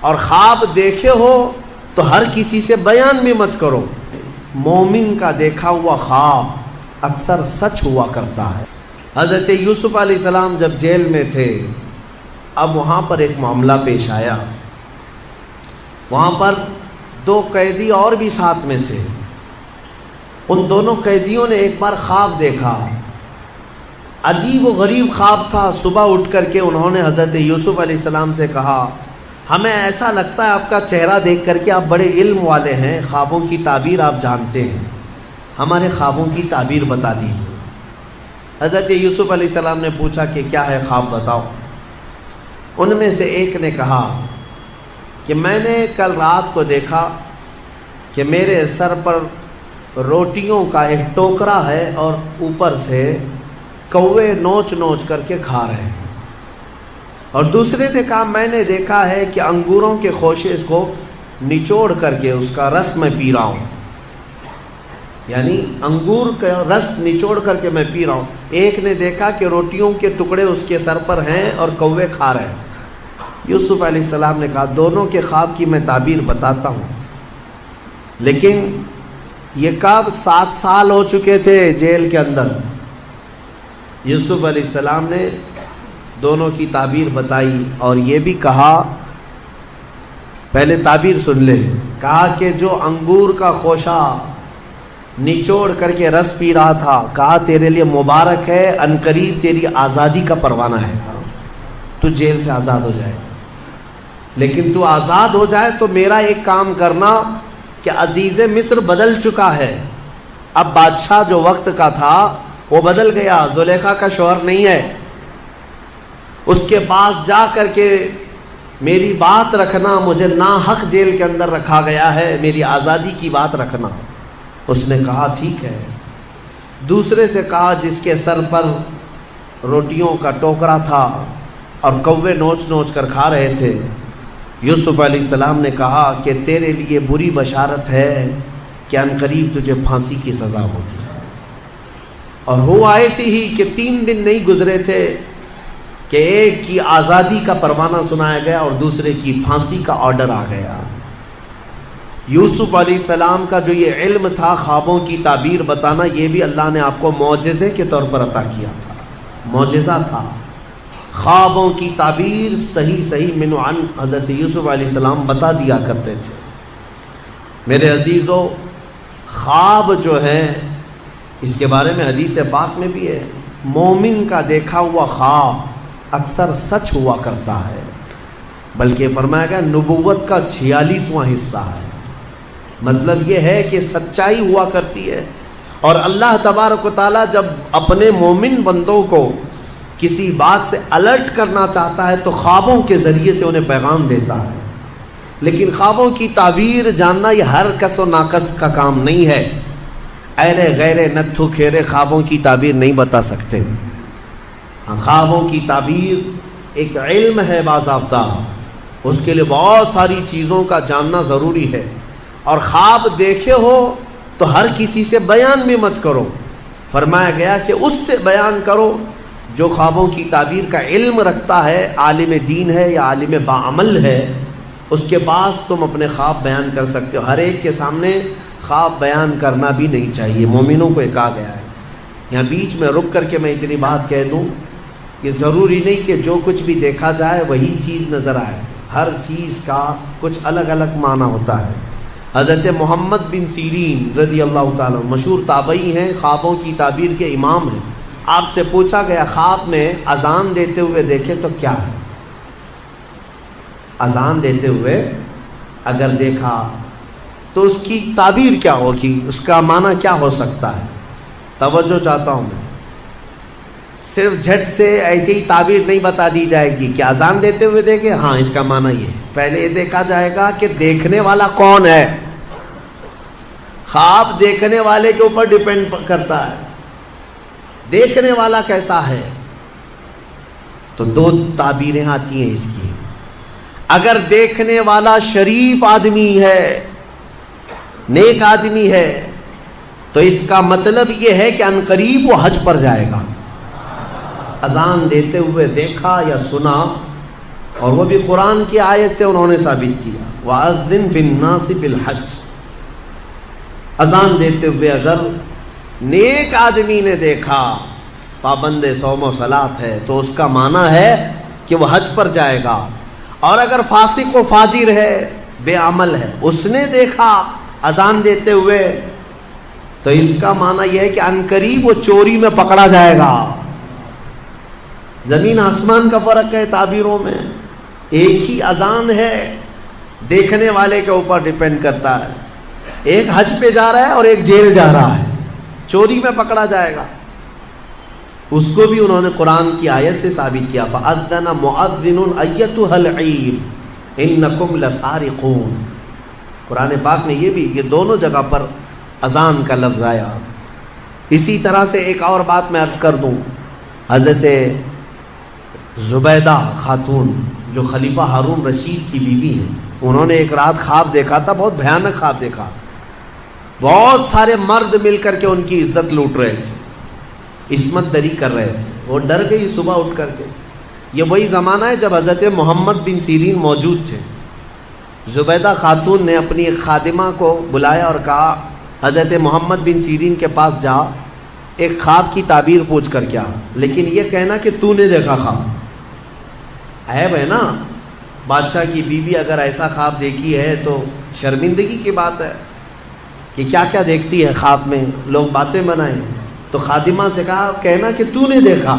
اور خواب دیکھے ہو تو ہر کسی سے بیان بھی مت کرو۔ مومن کا دیکھا ہوا خواب اکثر سچ ہوا کرتا ہے۔ حضرت یوسف علیہ السلام جب جیل میں تھے، اب وہاں پر ایک معاملہ پیش آیا۔ وہاں پر 2 قیدی اور بھی ساتھ میں تھے۔ ان دونوں قیدیوں نے ایک بار خواب دیکھا، عجیب و غریب خواب تھا۔ صبح اٹھ کر کے انہوں نے حضرت یوسف علیہ السلام سے کہا، ہمیں ایسا لگتا ہے آپ کا چہرہ دیکھ کر کے آپ بڑے علم والے ہیں، خوابوں کی تعبیر آپ جانتے ہیں، ہمارے خوابوں کی تعبیر بتا دیجیے۔ حضرت یوسف علیہ السلام نے پوچھا کہ کیا ہے خواب بتاؤ۔ ان میں سے ایک نے کہا کہ میں نے کل رات کو دیکھا کہ میرے سر پر روٹیوں کا ایک ٹوکرا ہے اور اوپر سے کوے نوچ نوچ کر کے کھا رہے ہیں۔ اور دوسرے نے کہا میں نے دیکھا ہے کہ انگوروں کے خوشے کو نچوڑ کر کے اس کا رس میں پی رہا ہوں، یعنی انگور کا رس نچوڑ کر کے میں پی رہا ہوں۔ ایک نے دیکھا کہ روٹیوں کے ٹکڑے اس کے سر پر ہیں اور کوے کھا رہے ہیں۔ یوسف علیہ السلام نے کہا دونوں کے خواب کی میں تعبیر بتاتا ہوں، لیکن یہ کب 7 سال ہو چکے تھے جیل کے اندر۔ یوسف علیہ السلام نے دونوں کی تعبیر بتائی اور یہ بھی کہا، پہلے تعبیر سن لے، کہا کہ جو انگور کا خوشہ نچوڑ کر کے رس پی رہا تھا، کہا تیرے لیے مبارک ہے، عنقریب تیری آزادی کا پروانہ ہے، تو جیل سے آزاد ہو جائے۔ لیکن تو آزاد ہو جائے تو میرا ایک کام کرنا کہ عزیز مصر بدل چکا ہے، اب بادشاہ جو وقت کا تھا وہ بدل گیا، زلیخا کا شوہر نہیں ہے، اس کے پاس جا کر کے میری بات رکھنا، مجھے ناحق جیل کے اندر رکھا گیا ہے، میری آزادی کی بات رکھنا۔ اس نے کہا ٹھیک ہے۔ دوسرے سے کہا جس کے سر پر روٹیوں کا ٹوکرا تھا اور کوے نوچ نوچ کر کھا رہے تھے، یوسف علیہ السلام نے کہا کہ تیرے لیے بری بشارت ہے کہ عنقریب تجھے پھانسی کی سزا ہوگی۔ اور ہوا ایسی ہی کہ 3 دن نہیں گزرے تھے کہ ایک کی آزادی کا پروانہ سنایا گیا اور دوسرے کی پھانسی کا آرڈر آ گیا۔ یوسف علیہ السلام کا جو یہ علم تھا خوابوں کی تعبیر بتانا، یہ بھی اللہ نے آپ کو معجزے کے طور پر عطا کیا تھا، معجزہ تھا۔ خوابوں کی تعبیر صحیح من عن حضرت یوسف علیہ السلام بتا دیا کرتے تھے۔ میرے عزیزو، خواب جو ہے اس کے بارے میں حدیث پاک میں بھی ہے، مومن کا دیکھا ہوا خواب اکثر سچ ہوا کرتا ہے، بلکہ فرمایا گیا نبوت کا 46واں حصہ ہے۔ مطلب یہ ہے کہ سچائی ہوا کرتی ہے، اور اللہ تبارک و تعالیٰ جب اپنے مومن بندوں کو کسی بات سے الرٹ کرنا چاہتا ہے تو خوابوں کے ذریعے سے انہیں پیغام دیتا ہے۔ لیکن خوابوں کی تعبیر جاننا یہ ہر کس و ناکس کا کام نہیں ہے۔ ایرے غیرے نتھو کھیرے خوابوں کی تعبیر نہیں بتا سکتے۔ خوابوں کی تعبیر ایک علم ہے باضابطہ، اس کے لیے بہت ساری چیزوں کا جاننا ضروری ہے۔ اور خواب دیکھے ہو تو ہر کسی سے بیان بھی مت کرو، فرمایا گیا کہ اس سے بیان کرو جو خوابوں کی تعبیر کا علم رکھتا ہے، عالم دین ہے یا عالم باعمل ہے، اس کے پاس تم اپنے خواب بیان کر سکتے ہو۔ ہر ایک کے سامنے خواب بیان کرنا بھی نہیں چاہیے، مومنوں کو یہ کہا گیا ہے۔ یہاں بیچ میں رک کر کے میں اتنی بات کہہ دوں کہ ضروری نہیں کہ جو کچھ بھی دیکھا جائے وہی چیز نظر آئے، ہر چیز کا کچھ الگ الگ معنی ہوتا ہے۔ حضرت محمد بن سیرین رضی اللہ تعالیٰ مشہور تابعی ہیں، خوابوں کی تعبیر کے امام ہیں۔ آپ سے پوچھا گیا خواب میں اذان دیتے ہوئے دیکھے تو کیا ہے؟ اذان دیتے ہوئے اگر دیکھا تو اس کی تعبیر کیا ہوگی، اس کا معنی کیا ہو سکتا ہے؟ توجہ چاہتا ہوں میں، صرف جھٹ سے ایسی ہی تعبیر نہیں بتا دی جائے گی کہ اذان دیتے ہوئے دیکھے، ہاں اس کا معنی یہ ہے۔ پہلے یہ دیکھا جائے گا کہ دیکھنے والا کون ہے۔ خواب دیکھنے والے کے اوپر ڈیپینڈ کرتا ہے، دیکھنے والا کیسا ہے۔ تو 2 تعبیریں آتی ہیں اس کی۔ اگر دیکھنے والا شریف آدمی ہے، نیک آدمی ہے، تو اس کا مطلب یہ ہے کہ عنقریب وہ حج پر جائے گا۔ اذان دیتے ہوئے دیکھا یا سنا اور وہ بھی قرآن کی آیت سے انہوں نے ثابت کیا، وَأَذِّن فِي النَّاسِ بِالْحَجِّ، اذان دیتے ہوئے اگر نیک آدمی نے دیکھا پابند صوم و صلاۃ ہے تو اس کا معنی ہے کہ وہ حج پر جائے گا، اور اگر فاسق و فاجر ہے، بے عمل ہے، اس نے دیکھا اذان دیتے ہوئے تو اس کا معنی یہ ہے کہ عنقریب وہ چوری میں پکڑا جائے گا۔ زمین آسمان کا فرق ہے تعبیروں میں، ایک ہی اذان ہے، دیکھنے والے کے اوپر ڈیپینڈ کرتا ہے، ایک حج پہ جا رہا ہے اور ایک جیل جا رہا ہے، چوری میں پکڑا جائے گا۔ اس کو بھی انہوں نے قرآن کی آیت سے ثابت کیا، فَأَذَّنَ مُؤَذِّنٌ أَيَّتُهَا الْعِيرُ إِنَّكُمْ لَسَارِقُونَ۔ قرآن پاک میں یہ دونوں جگہ پر اذان کا لفظ آیا۔ اسی طرح سے ایک اور بات میں عرض کر دوں، حضرت زبیدہ خاتون جو خلیفہ ہارون رشید کی بیوی ہیں، انہوں نے ایک رات خواب دیکھا تھا، بہت بھیانک خواب دیکھا، بہت سارے مرد مل کر کے ان کی عزت لوٹ رہے تھے، عصمت دری کر رہے تھے۔ وہ ڈر گئی صبح اٹھ کر کے۔ یہ وہی زمانہ ہے جب حضرت محمد بن سیرین موجود تھے۔ زبیدہ خاتون نے اپنی ایک خادمہ کو بلایا اور کہا حضرت محمد بن سیرین کے پاس جا، ایک خواب کی تعبیر پوچھ کر کیا، لیکن یہ کہنا کہ تو نے دیکھا خواب۔ عیب ہے نا، بادشاہ کی بیوی اگر ایسا خواب دیکھی ہے تو شرمندگی کی بات ہے کہ کیا کیا دیکھتی ہے خواب میں، لوگ باتیں بنائیں۔ تو خادمہ سے کہا کہنا کہ تو نے دیکھا۔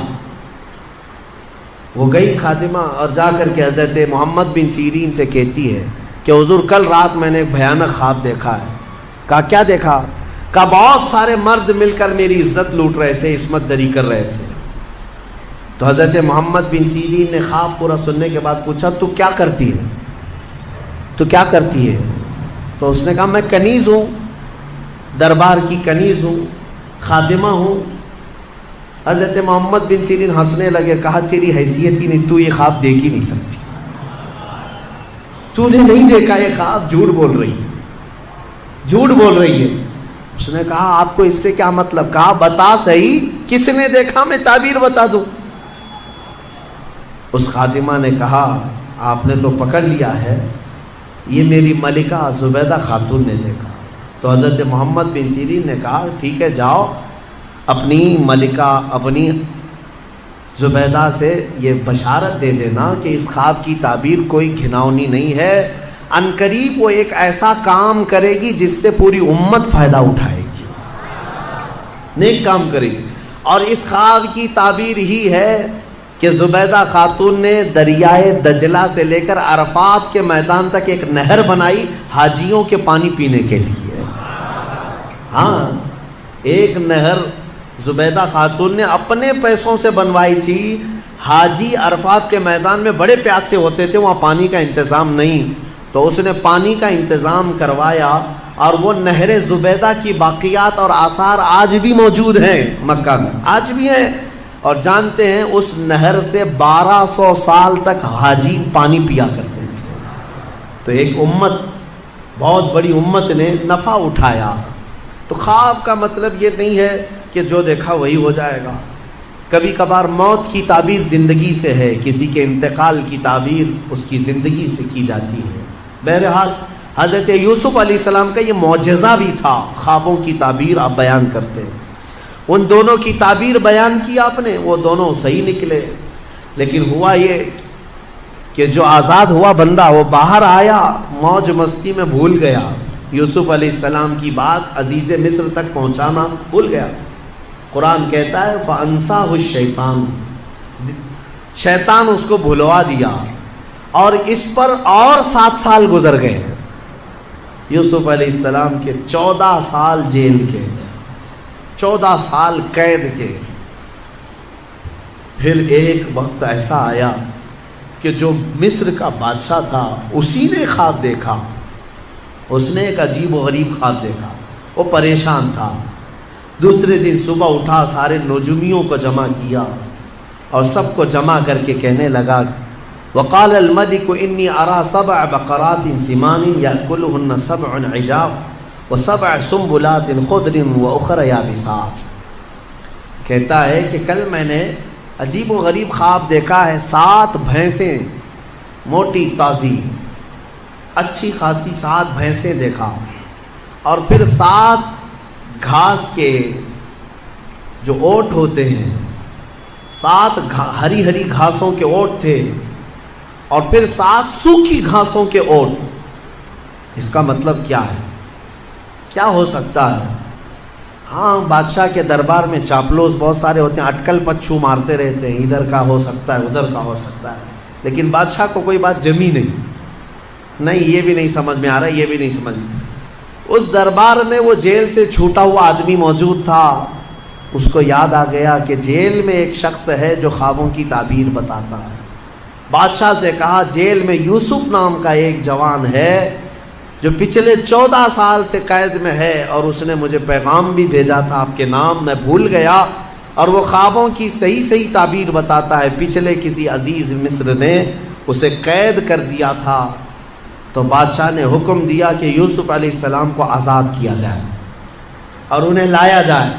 وہ گئی خادمہ اور جا کر کے حضرت محمد بن سیرین سے کہتی ہے کہ حضور کل رات میں نے ایک بھیانک خواب دیکھا ہے۔ کہا کیا دیکھا؟ کہا بہت سارے مرد مل کر میری عزت لوٹ رہے تھے، عصمت دری کر رہے تھے۔ تو حضرت محمد بن سیرین نے خواب پورا سننے کے بعد پوچھا تو کیا کرتی ہے؟ تو کیا کرتی ہے؟ تو اس نے کہا میں کنیز ہوں، دربار کی کنیز ہوں، خادمہ ہوں۔ حضرت محمد بن سیرین ہنسنے لگے، کہا تیری حیثیت ہی نہیں، تو یہ خواب دیکھ ہی نہیں سکتی، تو نے نہیں دیکھا یہ خواب، جھوٹ بول رہی ہے، جھوٹ بول رہی ہے۔ اس نے کہا آپ کو اس سے کیا مطلب؟ کہا بتا صحیح کس نے دیکھا، میں تعبیر بتا دوں۔ اس خادمہ نے کہا آپ نے تو پکڑ لیا ہے، یہ میری ملکہ زبیدہ خاتون نے دیکھا۔ تو حضرت محمد بن سیرین نے کہا ٹھیک ہے جاؤ اپنی ملکہ اپنی زبیدہ سے یہ بشارت دے دینا کہ اس خواب کی تعبیر کوئی گھناؤنی نہیں ہے، عنقریب وہ ایک ایسا کام کرے گی جس سے پوری امت فائدہ اٹھائے گی، نیک کام کرے گی۔ اور اس خواب کی تعبیر ہی ہے کہ زبیدہ خاتون نے دریائے دجلہ سے لے کر عرفات کے میدان تک ایک نہر بنائی حاجیوں کے پانی پینے کے لیے۔ ہاں، ایک نہر زبیدہ خاتون نے اپنے پیسوں سے بنوائی تھی۔ حاجی عرفات کے میدان میں بڑے پیاسے ہوتے تھے، وہاں پانی کا انتظام نہیں، تو اس نے پانی کا انتظام کروایا، اور وہ نہر زبیدہ کی باقیات اور آثار آج بھی موجود ہیں مکہ میں، آج بھی ہیں۔ اور جانتے ہیں اس نہر سے 1200 سال تک حاجی پانی پیا کرتے تھے۔ تو ایک امت، بہت بڑی امت نے نفع اٹھایا۔ تو خواب کا مطلب یہ نہیں ہے کہ جو دیکھا وہی ہو جائے گا۔ کبھی کبھار موت کی تعبیر زندگی سے ہے، کسی کے انتقال کی تعبیر اس کی زندگی سے کی جاتی ہے۔ بہرحال حضرت یوسف علیہ السلام کا یہ معجزہ بھی تھا، خوابوں کی تعبیر آپ بیان کرتے ہیں۔ ان دونوں کی تعبیر بیان کی آپ نے، وہ دونوں صحیح نکلے، لیکن ہوا یہ کہ جو آزاد ہوا بندہ وہ باہر آیا، موج مستی میں بھول گیا، یوسف علیہ السلام کی بات عزیز مصر تک پہنچانا بھول گیا۔ قرآن کہتا ہے فَأَنْسَاهُ الشَّيْطَانُ، شیطان اس کو بھلوا دیا، اور اس پر اور 7 سال گزر گئے۔ یوسف علیہ السلام کے 14 سال جیل کے، 14 سال قید کے۔ پھر ایک وقت ایسا آیا کہ جو مصر کا بادشاہ تھا اسی نے خواب دیکھا، اس نے ایک عجیب و غریب خواب دیکھا، وہ پریشان تھا۔ دوسرے دن صبح اٹھا، سارے نجومیوں کو جمع کیا اور سب کو جمع کر کے کہنے لگا وقال الملك انی ارى 7 بقرات سمان یاکلهن 7 عجاف و7 سنبلات خضر واخر یابسات۔ کہتا ہے کہ کل میں نے عجیب و غریب خواب دیکھا ہے، 7 بھینسیں موٹی تازی اچھی خاصی 7 بھینسیں دیکھا، اور پھر 7 گھاس کے جو اوٹ ہوتے ہیں، 7 ہری ہری گھاسوں کے اوٹ تھے، اور پھر 7 سوکھی گھاسوں کے اوٹ۔ اس کا مطلب کیا ہے؟ کیا ہو سکتا ہے؟ ہاں، بادشاہ کے دربار میں چاپلوس بہت سارے ہوتے ہیں، اٹکل پچھو مارتے رہتے ہیں، ادھر کا ہو سکتا ہے ادھر کا ہو سکتا ہے، لیکن بادشاہ کو کوئی بات جمی نہیں، یہ بھی نہیں سمجھ میں آ رہا، یہ بھی نہیں سمجھ میں۔ اس دربار میں وہ جیل سے چھوٹا ہوا آدمی موجود تھا، اس کو یاد آ گیا کہ جیل میں ایک شخص ہے جو خوابوں کی تعبیر بتاتا ہے۔ بادشاہ سے کہا جیل میں یوسف نام کا ایک جوان ہے جو پچھلے 14 سال سے قید میں ہے، اور اس نے مجھے پیغام بھی بھیجا تھا آپ کے نام، میں بھول گیا، اور وہ خوابوں کی صحیح تعبیر بتاتا ہے۔ پچھلے کسی عزیز مصر نے اسے قید کر دیا تھا، تو بادشاہ نے حکم دیا کہ یوسف علیہ السلام کو آزاد کیا جائے اور انہیں لایا جائے۔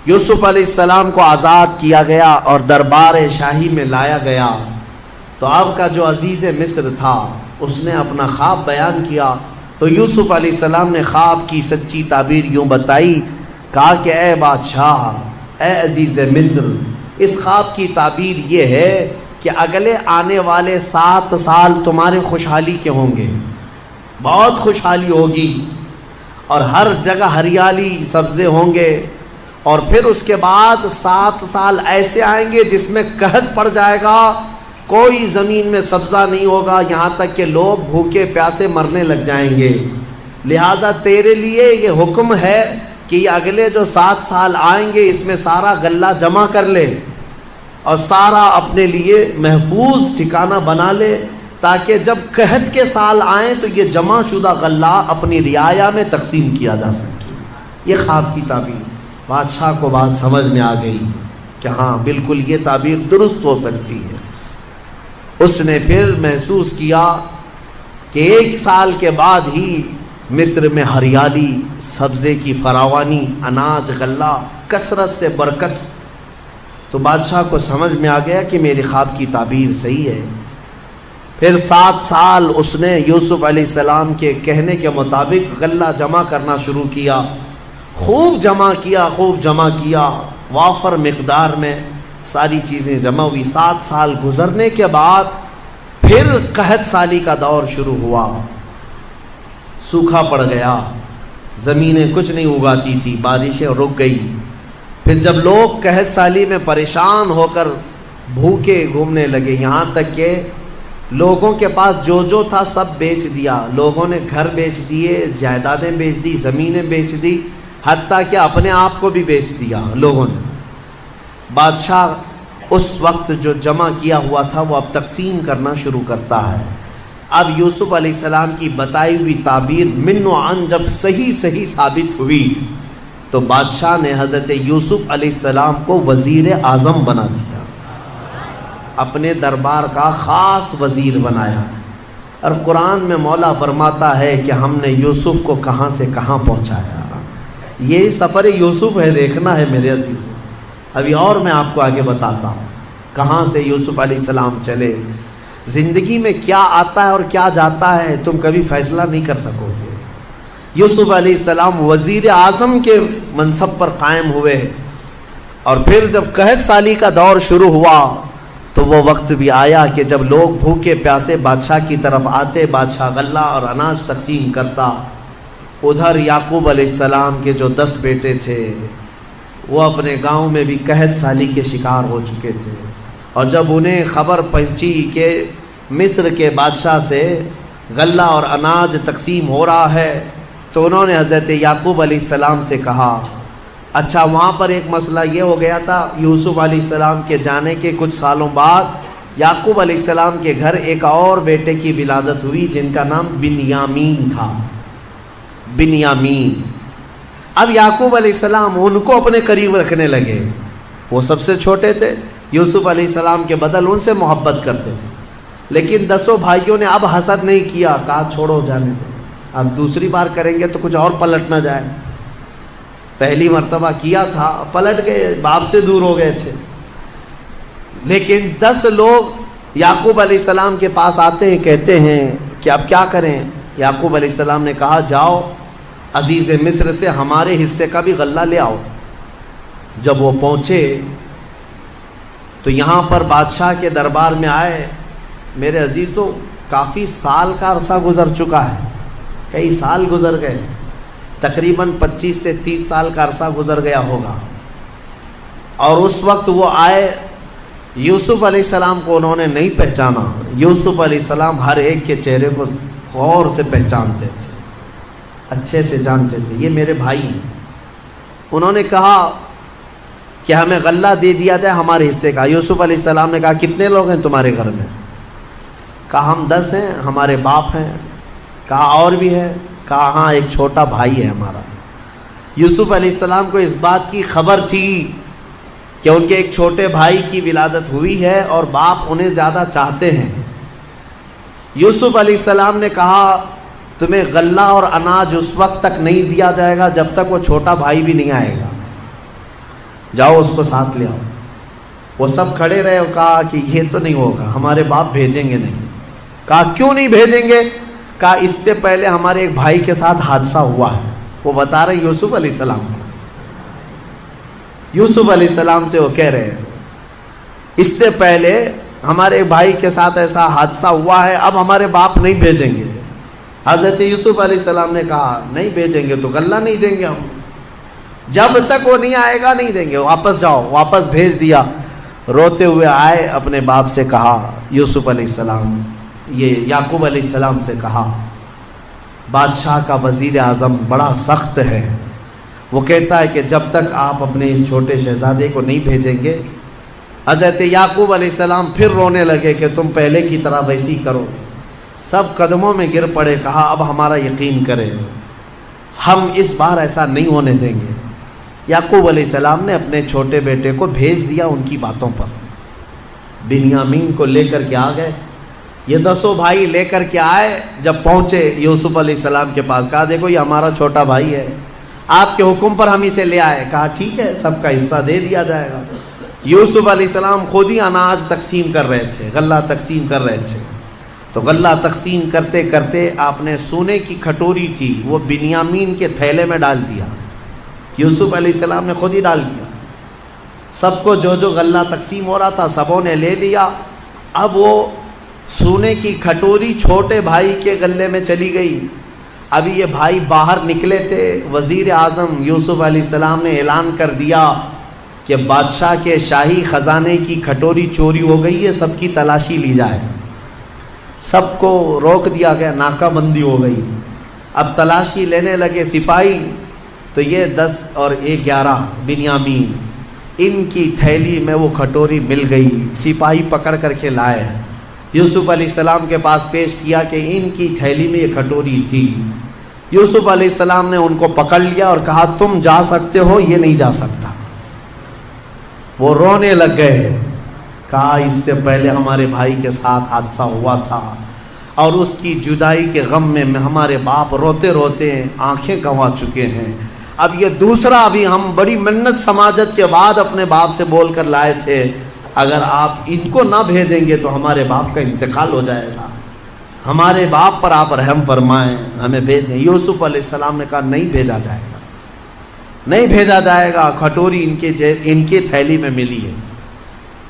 یوسف علیہ السلام کو آزاد کیا گیا اور دربار شاہی میں لایا گیا، تو آپ کا جو عزیز مصر تھا اس نے اپنا خواب بیان کیا، تو یوسف علیہ السلام نے خواب کی سچی تعبیر یوں بتائی، کہا کہ اے بادشاہ، اے عزیز مصر، اس خواب کی تعبیر یہ ہے کہ اگلے آنے والے 7 سال تمہارے خوشحالی کے ہوں گے، بہت خوشحالی ہوگی، اور ہر جگہ ہریالی سبزے ہوں گے، اور پھر اس کے بعد 7 سال ایسے آئیں گے جس میں قحط پڑ جائے گا، کوئی زمین میں سبزہ نہیں ہوگا، یہاں تک کہ لوگ بھوکے پیاسے مرنے لگ جائیں گے۔ لہٰذا تیرے لیے یہ حکم ہے کہ یہ اگلے جو 7 سال آئیں گے اس میں سارا غلہ جمع کر لے اور سارا اپنے لیے محفوظ ٹھکانہ بنا لے، تاکہ جب قحط کے سال آئیں تو یہ جمع شدہ غلہ اپنی رعایا میں تقسیم کیا جا سکے۔ یہ خواب کی تعبیر۔ بادشاہ کو بات سمجھ میں آ گئی کہ ہاں بالکل یہ تعبیر درست ہو سکتی ہے۔ اس نے پھر محسوس کیا کہ 1 سال کے بعد ہی مصر میں ہریالی، سبزے کی فراوانی، اناج، غلہ، کثرت سے برکت۔ تو بادشاہ کو سمجھ میں آ گیا کہ میری خواب کی تعبیر صحیح ہے۔ پھر 7 سال اس نے یوسف علیہ السلام کے کہنے کے مطابق غلہ جمع کرنا شروع کیا، خوب جمع کیا، وافر مقدار میں ساری چیزیں جمع ہوئی۔ 7 سال گزرنے کے بعد پھر قحط سالی کا دور شروع ہوا، سوکھا پڑ گیا، زمینیں کچھ نہیں اگاتی تھی، بارشیں رک گئی۔ پھر جب لوگ قحط سالی میں پریشان ہو کر بھوکے گھومنے لگے، یہاں تک کہ لوگوں کے پاس جو تھا سب بیچ دیا، لوگوں نے گھر بیچ دیے، جائیدادیں بیچ دی، زمینیں بیچ دی، حتیٰ کہ اپنے آپ کو بھی بیچ دیا لوگوں نے۔ بادشاہ اس وقت جو جمع کیا ہوا تھا وہ اب تقسیم کرنا شروع کرتا ہے۔ اب یوسف علیہ السلام کی بتائی ہوئی تعبیر من و عن جب صحیح ثابت ہوئی، تو بادشاہ نے حضرت یوسف علیہ السلام کو وزیر اعظم بنا دیا، اپنے دربار کا خاص وزیر بنایا۔ اور قرآن میں مولا فرماتا ہے کہ ہم نے یوسف کو کہاں سے کہاں پہنچایا۔ یہ سفر یوسف ہے، دیکھنا ہے میرے عزیزوں۔ ابھی اور میں آپ کو آگے بتاتا ہوں کہاں سے یوسف علیہ السلام چلے۔ زندگی میں کیا آتا ہے اور کیا جاتا ہے تم کبھی فیصلہ نہیں کر سکو گے۔ یوسف علیہ السلام وزیر اعظم کے منصب پر قائم ہوئے، اور پھر جب قحط سالی کا دور شروع ہوا تو وہ وقت بھی آیا کہ جب لوگ بھوکے پیاسے بادشاہ کی طرف آتے، بادشاہ غلہ اور اناج تقسیم کرتا۔ ادھر یعقوب علیہ السلام کے جو 10 بیٹے تھے وہ اپنے گاؤں میں بھی قحط سالی کے شکار ہو چکے تھے، اور جب انہیں خبر پہنچی کہ مصر کے بادشاہ سے غلہ اور اناج تقسیم ہو رہا ہے، تو انہوں نے حضرت یعقوب علیہ السلام سے کہا اچھا وہاں پر ایک مسئلہ یہ ہو گیا تھا، یوسف علیہ السلام کے جانے کے کچھ سالوں بعد یعقوب علیہ السلام کے گھر ایک اور بیٹے کی ولادت ہوئی جن کا نام بنیامین تھا، بنیامین۔ اب یعقوب علیہ السلام ان کو اپنے قریب رکھنے لگے، وہ سب سے چھوٹے تھے، یوسف علیہ السلام کے بدل ان سے محبت کرتے تھے، لیکن 10 بھائیوں نے اب حسد نہیں کیا، کہا چھوڑو جانے دو، اب دوسری بار کریں گے تو کچھ اور پلٹ نہ جائے۔ پہلی مرتبہ کیا تھا، پلٹ گئے، باپ سے دور ہو گئے تھے، لیکن 10 لوگ یعقوب علیہ السلام کے پاس آتے ہیں، کہتے ہیں کہ اب کیا کریں؟ یعقوب علیہ السلام نے کہا جاؤ عزیز مصر سے ہمارے حصے کا بھی غلہ لے آؤ۔ جب وہ پہنچے تو یہاں پر بادشاہ کے دربار میں آئے، میرے عزیز تو کافی سال کا عرصہ گزر چکا ہے، کئی سال گزر گئے، تقریباً 25 سے 30 سال کا عرصہ گزر گیا ہوگا، اور اس وقت وہ آئے، یوسف علیہ السلام کو انہوں نے نہیں پہچانا۔ یوسف علیہ السلام ہر ایک کے چہرے کو غور سے پہچانتے تھے، اچھے سے جانتے تھے، یہ میرے بھائی ہیں۔ انہوں نے کہا کہ ہمیں غلہ دے دیا جائے ہمارے حصے کا۔ یوسف علیہ السلام نے کہا کتنے لوگ ہیں تمہارے گھر میں؟ کہا ہم 10 ہیں، ہمارے باپ ہیں۔ کہا اور بھی ہے؟ کہا ہاں ایک چھوٹا بھائی ہے ہمارا۔ یوسف علیہ السلام کو اس بات کی خبر تھی کہ ان کے ایک چھوٹے بھائی کی ولادت ہوئی ہے اور باپ انہیں زیادہ چاہتے ہیں۔ یوسف علیہ السلام نے کہا تمہیں غلہ اور اناج اس وقت تک نہیں دیا جائے گا جب تک وہ چھوٹا بھائی بھی نہیں آئے گا، جاؤ اس کو ساتھ لے آؤ۔ وہ سب کھڑے رہے اور کہا کہ یہ تو نہیں ہوگا، ہمارے باپ بھیجیں گے نہیں۔ کہا کیوں نہیں بھیجیں گے؟ کہا اس سے پہلے ہمارے ایک بھائی کے ساتھ حادثہ ہوا ہے۔ وہ بتا رہے یوسف علیہ السلام کو، یوسف علیہ السلام سے وہ کہہ رہے ہیں اس سے پہلے ہمارے بھائی کے ساتھ ایسا حادثہ ہوا ہے، اب ہمارے باپ نہیں بھیجیں گے۔ حضرت یوسف علیہ السلام نے کہا نہیں بھیجیں گے تو غلہ نہیں دیں گے ہم، جب تک وہ نہیں آئے گا نہیں دیں گے، واپس جاؤ۔ واپس بھیج دیا۔ روتے ہوئے آئے، اپنے باپ سے کہا، یوسف علیہ السلام یہ یعقوب علیہ السلام سے کہا بادشاہ کا وزیر اعظم بڑا سخت ہے، وہ کہتا ہے کہ جب تک آپ اپنے اس چھوٹے شہزادے کو نہیں بھیجیں گے۔ حضرت یعقوب علیہ السلام پھر رونے لگے کہ تم پہلے کی طرح ویسی کرو۔ سب قدموں میں گر پڑے، کہا اب ہمارا یقین کرے، ہم اس بار ایسا نہیں ہونے دیں گے۔ یعقوب علیہ السلام نے اپنے چھوٹے بیٹے کو بھیج دیا ان کی باتوں پر، بنیامین کو لے کر کے آ گئے۔ یہ 10 بھائی لے کر کے آئے، جب پہنچے یوسف علیہ السلام کے پاس، کہا دیکھو یہ ہمارا چھوٹا بھائی ہے، آپ کے حکم پر ہم اسے لے آئے۔ کہا ٹھیک ہے، سب کا حصہ دے دیا جائے گا۔ یوسف علیہ السلام خود ہی اناج تقسیم کر رہے تھے، غلہ تقسیم کر رہے تھے، تو غلہ تقسیم کرتے کرتے آپ نے سونے کی کھٹوری تھی وہ بنیامین کے تھیلے میں ڈال دیا۔ یوسف علیہ السلام نے خود ہی ڈال دیا۔ سب کو جو جو غلہ تقسیم ہو رہا تھا سبوں نے لے لیا۔ اب وہ سونے کی کھٹوری چھوٹے بھائی کے غلے میں چلی گئی۔ ابھی یہ بھائی باہر نکلے تھے، وزیر اعظم یوسف علیہ السلام نے اعلان کر دیا کہ بادشاہ کے شاہی خزانے کی کھٹوری چوری ہو گئی ہے، سب کی تلاشی لی جائے۔ سب کو روک دیا گیا، ناکہ بندی ہو گئی۔ اب تلاشی لینے لگے سپاہی، تو یہ 10 اور 11 بنیامین، ان کی تھیلی میں وہ کھٹوری مل گئی۔ سپاہی پکڑ کر کے لائے، یوسف علیہ السلام کے پاس پیش کیا کہ ان کی تھیلی میں یہ کھٹوری تھی۔ یوسف علیہ السلام نے ان کو پکڑ لیا اور کہا تم جا سکتے ہو، یہ نہیں جا سکتا۔ وہ رونے لگ گئے، کہا اس سے پہلے ہمارے بھائی کے ساتھ حادثہ ہوا تھا اور اس کی جدائی کے غم میں ہمارے باپ روتے روتے آنکھیں گنوا چکے ہیں، اب یہ دوسرا، ابھی ہم بڑی منت سماجت کے بعد اپنے باپ سے بول کر لائے تھے، اگر آپ ان کو نہ بھیجیں گے تو ہمارے باپ کا انتقال ہو جائے گا، ہمارے باپ پر آپ رحم فرمائیں، ہمیں بھیج دیں۔ یوسف علیہ السلام نے کہا نہیں بھیجا جائے گا، نہیں بھیجا جائے گا، کھٹوری ان کی تھیلی میں ملی ہے۔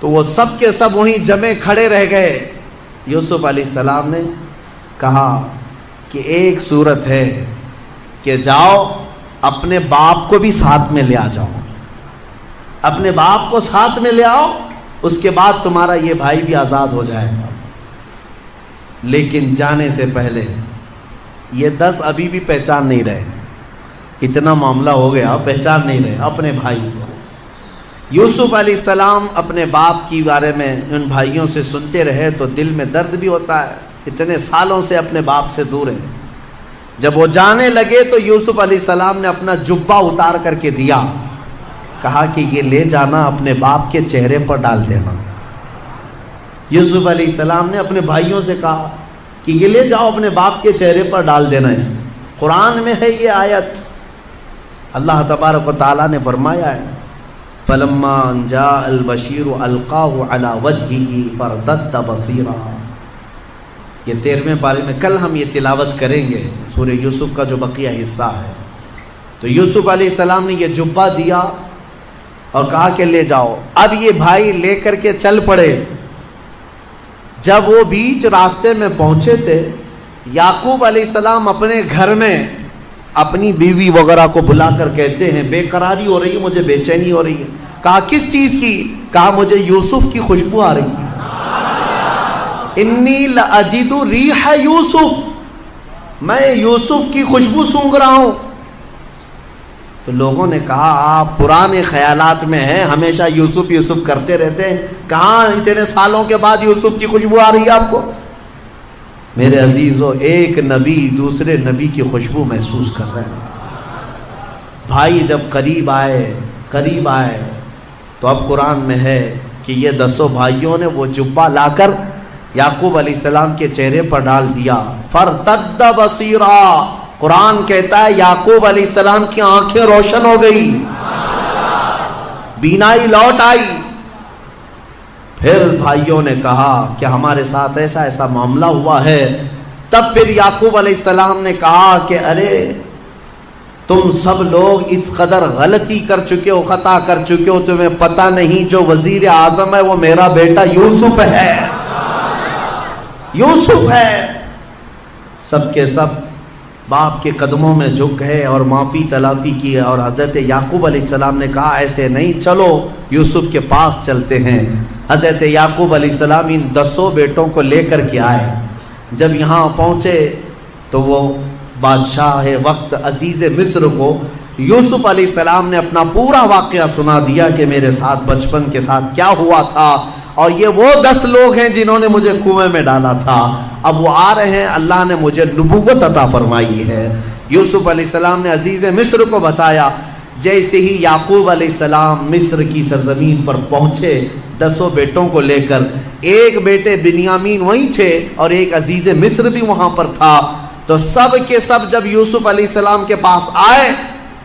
تو وہ سب کے سب وہیں جمے کھڑے رہ گئے۔ یوسف علیہ السلام نے کہا کہ ایک صورت ہے کہ جاؤ اپنے باپ کو بھی ساتھ میں لے آ جاؤ، اپنے باپ کو ساتھ میں لے آؤ، اس کے بعد تمہارا یہ بھائی بھی آزاد ہو جائے گا۔ لیکن جانے سے پہلے یہ 10 ابھی بھی پہچان نہیں رہے، اتنا معاملہ ہو گیا، پہچان نہیں رہے اپنے بھائی کو۔ یوسف علیہ السلام اپنے باپ کی بارے میں ان بھائیوں سے سنتے رہے تو دل میں درد بھی ہوتا ہے، اتنے سالوں سے اپنے باپ سے دور ہیں۔ جب وہ جانے لگے تو یوسف علیہ السلام نے اپنا جبہ اتار کر کے دیا، کہا کہ یہ لے جانا اپنے باپ کے چہرے پر ڈال دینا۔ یوسف علیہ السلام نے اپنے بھائیوں سے کہا کہ یہ لے جاؤ اپنے باپ کے چہرے پر ڈال دینا۔ اس قرآن میں ہے یہ آیت، اللہ تبارک و تعالیٰ نے فرمایا ہے فلما جاء البشیر القاہ علی وجہہ فارتد بصیرا. یہ 13ویں پارے میں کل ہم یہ تلاوت کریں گے سورہ یوسف کا جو بقیہ حصہ ہے. تو یوسف علیہ السلام نے یہ جبہ دیا اور کہا کہ لے جاؤ. اب یہ بھائی لے کر کے چل پڑے. جب وہ بیچ راستے میں پہنچے تھے، یعقوب علیہ السلام اپنے گھر میں اپنی بیوی وغیرہ کو بلا کر کہتے ہیں بے قراری ہو رہی ہے، مجھے بے چینی ہو رہی ہے. کہا کس چیز کی؟ کہا مجھے یوسف کی خوشبو آ رہی ہے. انی لاجد ریح یوسف، میں یوسف کی خوشبو سونگھ رہا ہوں. تو لوگوں نے کہا آپ پرانے خیالات میں ہیں، ہمیشہ یوسف یوسف کرتے رہتے ہیں، کہاں اتنے سالوں کے بعد یوسف کی خوشبو آ رہی ہے آپ کو؟ میرے عزیزو، ایک نبی دوسرے نبی کی خوشبو محسوس کر رہے ہیں. بھائی جب قریب آئے تو اب قرآن میں ہے کہ یہ 10 بھائیوں نے وہ جبہ لا کر یعقوب علیہ السلام کے چہرے پر ڈال دیا. فارتد بصیرا، قرآن کہتا ہے یعقوب علیہ السلام کی آنکھیں روشن ہو گئی، بینائی لوٹ آئی. پھر بھائیوں نے کہا کہ ہمارے ساتھ ایسا ایسا معاملہ ہوا ہے. تب پھر یعقوب علیہ السلام نے کہا کہ ارے تم سب لوگ اس قدر غلطی کر چکے ہو، خطا کر چکے ہو، تمہیں پتہ نہیں جو وزیر اعظم ہے وہ میرا بیٹا یوسف ہے. یوسف ہے. سب کے سب باپ کے قدموں میں جھک گئے اور معافی تلافی کی. اور حضرت یعقوب علیہ السلام نے کہا ایسے نہیں، چلو یوسف کے پاس چلتے ہیں. حضرت یعقوب علیہ السلام ان 10 بیٹوں کو لے کر کے آئے. جب یہاں پہنچے تو وہ بادشاہ وقت عزیز مصر کو یوسف علیہ السلام نے اپنا پورا واقعہ سنا دیا کہ میرے ساتھ بچپن کے ساتھ کیا ہوا تھا، اور یہ وہ 10 لوگ ہیں جنہوں نے مجھے کنویں میں ڈالا تھا. اب وہ آ رہے ہیں، اللہ نے مجھے نبوت عطا فرمائی ہے. یوسف علیہ السلام نے عزیز مصر کو بتایا. جیسے ہی یعقوب علیہ السلام مصر کی سرزمین پر پہنچے 10 بیٹوں کو لے کر، ایک بیٹے بنیامین وہیں تھے اور ایک عزیز مصر بھی وہاں پر تھا. تو سب کے سب جب یوسف علیہ السلام کے پاس آئے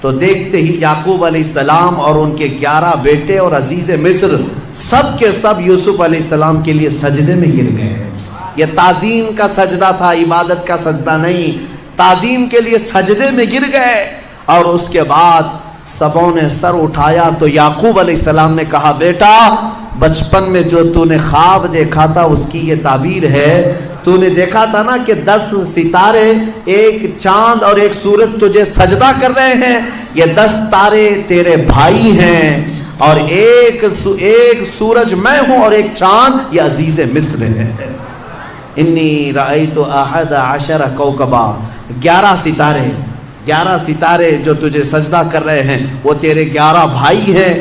تو دیکھتے ہی یعقوب علیہ السلام اور ان کے 11 بیٹے اور عزیز مصر سب کے سب یوسف علیہ السلام کے لیے سجدے میں گر گئے. یہ تعظیم کا سجدہ تھا، عبادت کا سجدہ نہیں. تعظیم کے لیے سجدے میں گر گئے. اور اس کے بعد سبوں نے سر اٹھایا تو یعقوب علیہ السلام نے کہا بیٹا بچپن میں جو تو نے خواب دیکھا تھا اس کی یہ تعبیر ہے. تو نے دیکھا تھا نا کہ 10 ستارے، ایک چاند اور ایک سورج تجھے سجدہ کر رہے ہیں. یہ 10 تارے تیرے بھائی ہیں اور ایک سورج میں ہوں اور ایک چاند یہ عزیز مصر ہے. انی رأیت 11 کوکبا، 11 ستارے جو تجھے سجدہ کر رہے ہیں وہ تیرے 11 بھائی ہیں.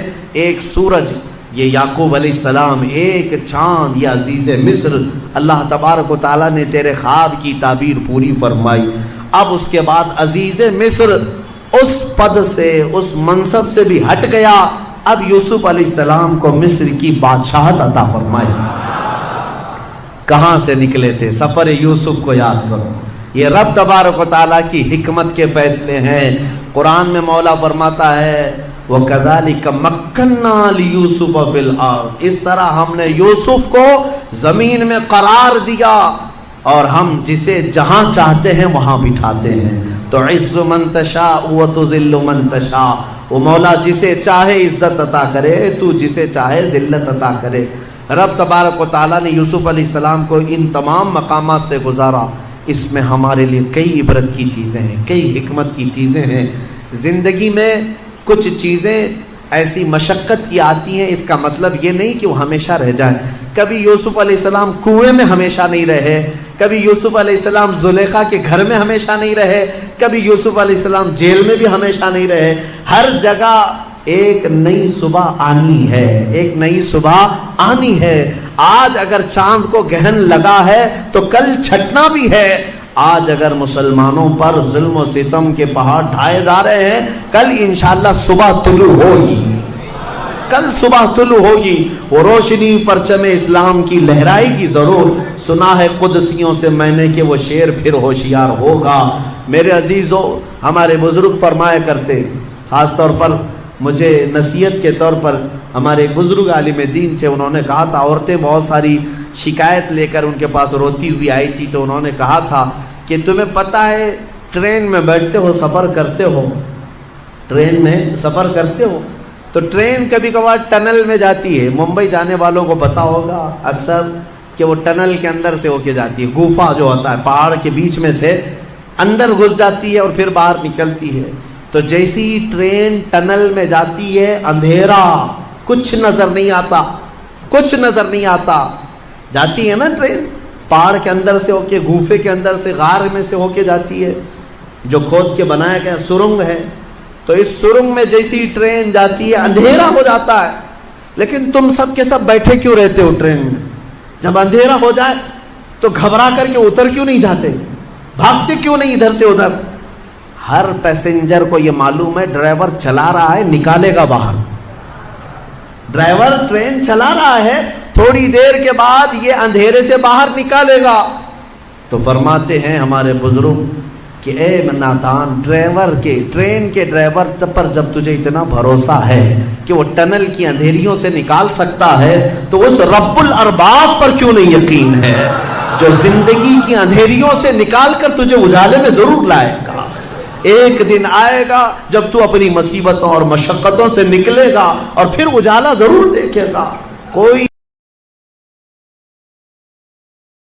ایک سورج یہ یعقوب علیہ السلام، ایک چاند یہ عزیز مصر. اللہ تبارک و تعالیٰ نے تیرے خواب کی تعبیر پوری فرمائی. اب اس کے بعد عزیز مصر اس پد سے، اس منصب سے بھی ہٹ گیا. اب یوسف علیہ السلام کو مصر کی بادشاہت عطا فرمائی. کہاں سے نکلے تھے؟ سفر یوسف کو یاد کرو. یہ رب تبارک و تعالیٰ کی حکمت کے فیصلے ہیں. قرآن میں مولا فرماتا ہے وَكَذَلِكَ مَكَّنَّا لِيُوسُفَ فِي الْأَرْضِ، اس طرح ہم نے یوسف کو زمین میں قرار دیا اور ہم جسے جہاں چاہتے ہیں وہاں بٹھاتے ہیں. تُعِزُّ مَن تَشَاءُ وَتُذِلُّ مَن تَشَاءُ، وہ مولا جسے چاہے عزت عطا کرے، تو جسے چاہے ذلت عطا کرے. رب تبارک و تعالیٰ نے یوسف علیہ السلام کو ان تمام مقامات سے گزارا. اس میں ہمارے لیے کئی عبرت کی چیزیں ہیں، کئی حکمت کی چیزیں ہیں. زندگی میں کچھ چیزیں ایسی مشقت کی آتی ہیں، اس کا مطلب یہ نہیں کہ وہ ہمیشہ رہ جائیں. کبھی یوسف علیہ السلام کنویں میں ہمیشہ نہیں رہے، کبھی یوسف علیہ السلام زلیخا کے گھر میں ہمیشہ نہیں رہے، کبھی یوسف علیہ السلام جیل میں بھی ہمیشہ نہیں رہے. ہر جگہ ایک نئی صبح آنی ہے، ایک نئی صبح آنی ہے. آج اگر چاند کو گہن لگا ہے تو کل چھٹنا بھی ہے. آج اگر مسلمانوں پر ظلم و ستم کے پہاڑ ڈھائے جا رہے ہیں، کل انشاءاللہ صبح طلوع ہوگی، کل صبح طلوع ہوگی. وہ روشنی پرچم اسلام کی لہرائے گی ضرور. سنا ہے قدسیوں سے میں نے کہ وہ شیر پھر ہوشیار ہوگا. میرے عزیزو، ہمارے بزرگ فرمایا کرتے، خاص طور پر مجھے نصیحت کے طور پر ہمارے بزرگ عالم دین تھے، انہوں نے کہا تھا، عورتیں بہت ساری شکایت لے کر ان کے پاس روتی ہوئی آئی تھی، تو انہوں نے کہا تھا کہ تمہیں پتہ ہے ٹرین میں بیٹھتے ہو، سفر کرتے ہو، ٹرین میں سفر کرتے ہو تو ٹرین کبھی کبھار ٹنل میں جاتی ہے، ممبئی جانے والوں کو پتہ ہوگا اکثر کہ وہ ٹنل کے اندر سے ہو کے جاتی ہے، گوفا جو ہوتا ہے پہاڑ کے بیچ میں سے اندر گھس جاتی ہے اور پھر باہر نکلتی ہے۔ تو جیسی ٹرین ٹنل میں جاتی ہے، اندھیرا، کچھ نظر نہیں آتا، کچھ نظر نہیں آتا، جاتی ہے نا ٹرین پہاڑ کے اندر سے ہو کے، گوفے کے اندر سے، غار میں سے ہو کے جاتی ہے جو کھود کے بنایا گیا سرنگ ہے، تو اس سرنگ میں جیسی ٹرین جاتی ہے اندھیرا ہو جاتا ہے، لیکن تم سب کے سب بیٹھے کیوں رہتے ہو ٹرین میں؟ جب اندھیرا ہو جائے تو گھبرا کر کے اتر کیوں نہیں جاتے؟ بھاگتے کیوں نہیں ادھر سے ادھر؟ ہر پیسنجر کو یہ معلوم ہے ڈرائیور چلا رہا ہے، نکالے گا باہر، ڈرائیور ٹرین چلا رہا ہے، تھوڑی دیر کے بعد یہ اندھیرے سے باہر نکالے گا۔ تو فرماتے ہیں ہمارے بزرگ کہ اے نادان ڈرائیور کے، ٹرین کے ڈرائیور پر جب تجھے اتنا بھروسہ ہے کہ وہ ٹنل کی اندھیریوں سے نکال سکتا ہے، تو اس رب الارباب پر کیوں نہیں یقین ہے جو زندگی کی اندھیریوں سے نکال کر تجھے اجالے میں ضرور لائے گا۔ ایک دن آئے گا جب تو اپنی مصیبتوں اور مشقتوں سے نکلے گا اور پھر اجالا ضرور دیکھے گا۔ کوئی